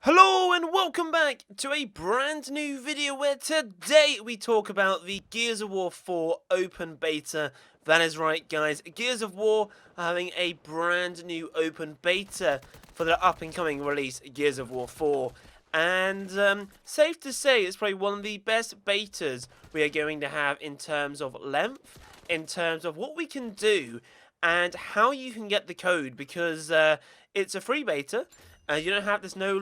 Hello and welcome back to a brand new video where today we talk about the Gears of War 4 open beta. That is right, guys, Gears of War are having a brand new open beta for their up and coming release, Gears of War 4. And safe to say it's probably one of the best betas we are going to have in terms of length, in terms of what we can do and how you can get the code, because it's a free beta. You don't have, there's no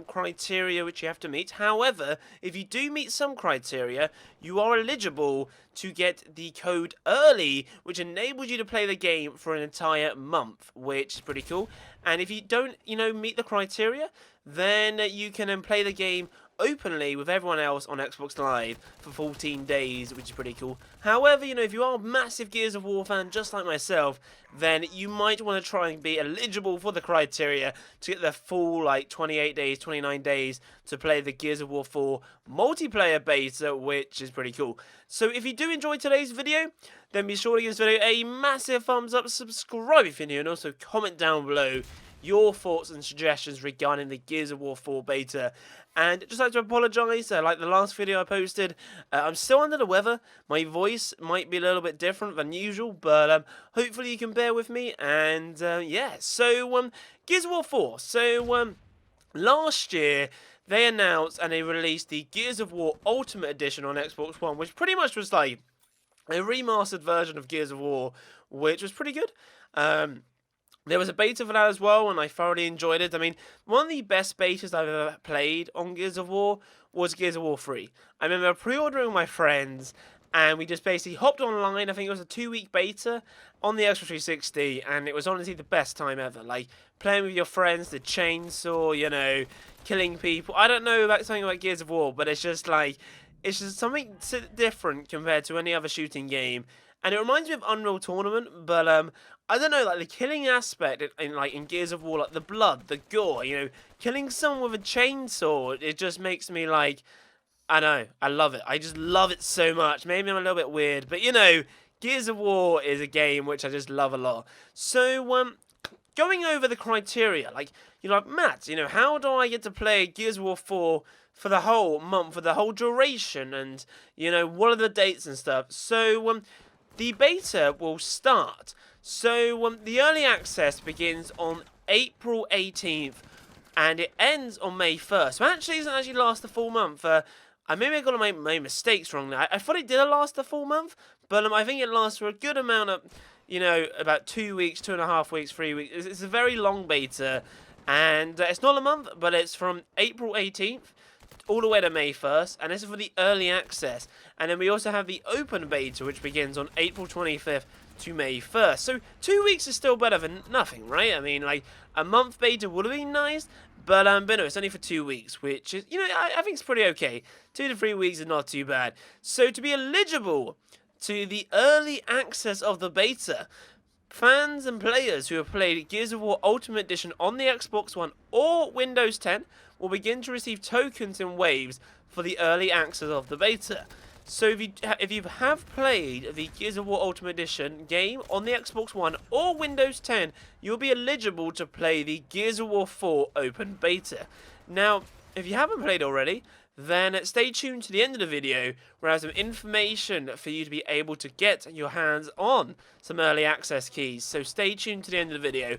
criteria which you have to meet. However, if you do meet some criteria, you are eligible to get the code early, which enables you to play the game for an entire month, which is pretty cool. And if you don't, meet the criteria, then you can play the game openly with everyone else on Xbox Live for 14 days, which is pretty cool. However, if you are a massive Gears of War fan just like myself, then you might want to try and be eligible for the criteria to get the full 28 days, 29 days to play the Gears of War 4 multiplayer beta, which is pretty cool. So if you do enjoy today's video, then be sure to give this video a massive thumbs up, subscribe if you're new, and also comment down below your thoughts and suggestions regarding the Gears of War 4 beta. And just like to apologise, like the last video I posted, I'm still under the weather. My voice might be a little bit different than usual, but hopefully you can bear with me. And yeah, so Gears of War 4. So last year they announced and they released the Gears of War Ultimate Edition on Xbox One, which pretty much was like a remastered version of Gears of War, which was pretty good. There was a beta for that as well, and I thoroughly enjoyed it. I mean, one of the best betas I've ever played on Gears of War was Gears of War 3. I remember pre-ordering with my friends, and we just basically hopped online. I think it was a 2-week beta on the Xbox 360, and it was honestly the best time ever. Like, playing with your friends, the chainsaw, killing people. I don't know about something like Gears of War, but it's just something different compared to any other shooting game. And it reminds me of Unreal Tournament, but I don't know, like the killing aspect in Gears of War, like the blood, the gore, killing someone with a chainsaw, it just makes me I know, I love it. I just love it so much. Maybe I'm a little bit weird, but Gears of War is a game which I just love a lot. So going over the criteria, Matt, how do I get to play Gears of War 4 for the whole month, for the whole duration, and what are the dates and stuff? So the beta will start. So the early access begins on April 18th, and it ends on May 1st. So actually, it doesn't actually last the full month. Maybe I got my mistakes wrong there. I thought it did last the full month, but I think it lasts for a good amount of, about 2 weeks, 2.5 weeks, 3 weeks. It's a very long beta, and it's not a month, but it's from April 18th all the way to May 1st, and this is for the early access. And then we also have the open beta, which begins on April 25th to May 1st. So 2 weeks is still better than nothing, right? I mean, a month beta would have been nice, but no, it's only for 2 weeks, which is, I think it's pretty okay. 2 to 3 weeks is not too bad. So to be eligible to the early access of the beta, fans and players who have played Gears of War Ultimate Edition on the Xbox One or Windows 10 will begin to receive tokens in waves for the early access of the beta. So if you have played the Gears of War Ultimate Edition game on the Xbox One or Windows 10, you'll be eligible to play the Gears of War 4 open beta. Now, if you haven't played already, then stay tuned to the end of the video where I have some information for you to be able to get your hands on some early access keys. So stay tuned to the end of the video.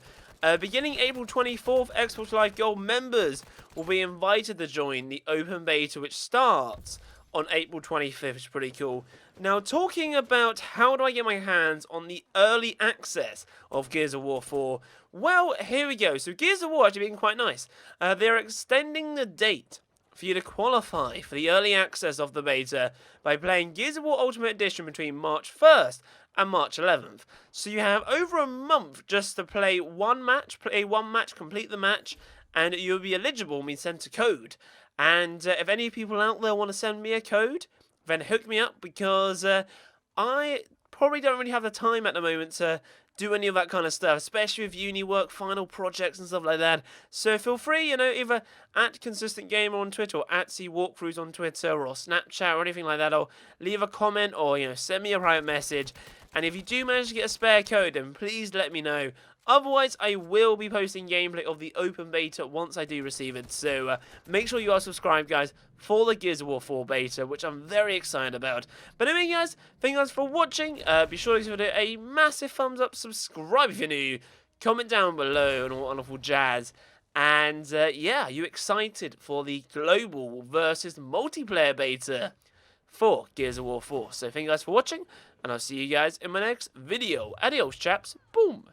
Beginning April 24th, Xbox Live Gold members will be invited to join the open beta, which starts on April 25th, which is pretty cool. Now, talking about how do I get my hands on the early access of Gears of War 4, well, here we go. So Gears of War actually being quite nice. They're extending the date for you to qualify for the early access of the beta by playing Gears of War Ultimate Edition between March 1st and March 11th. So you have over a month just to play one match, complete the match, and you'll be eligible and be sent a code. And if any people out there want to send me a code, then hook me up, because I probably don't really have the time at the moment to do any of that kind of stuff, especially with uni work, final projects and stuff like that. So feel free, either at Consistent Gamer on Twitter or at Walkthroughs on Twitter or Snapchat or anything like that, or leave a comment or send me a private message. And if you do manage to get a spare code, then please let me know. Otherwise, I will be posting gameplay of the open beta once I do receive it. So make sure you are subscribed, guys, for the Gears of War 4 beta, which I'm very excited about. But anyway, guys, thank you guys for watching. Be sure to give it a massive thumbs up, subscribe if you're new, comment down below, and all wonderful jazz. And yeah, are you excited for the global versus multiplayer beta for Gears of War 4? So thank you guys for watching, and I'll see you guys in my next video. Adios, chaps. Boom.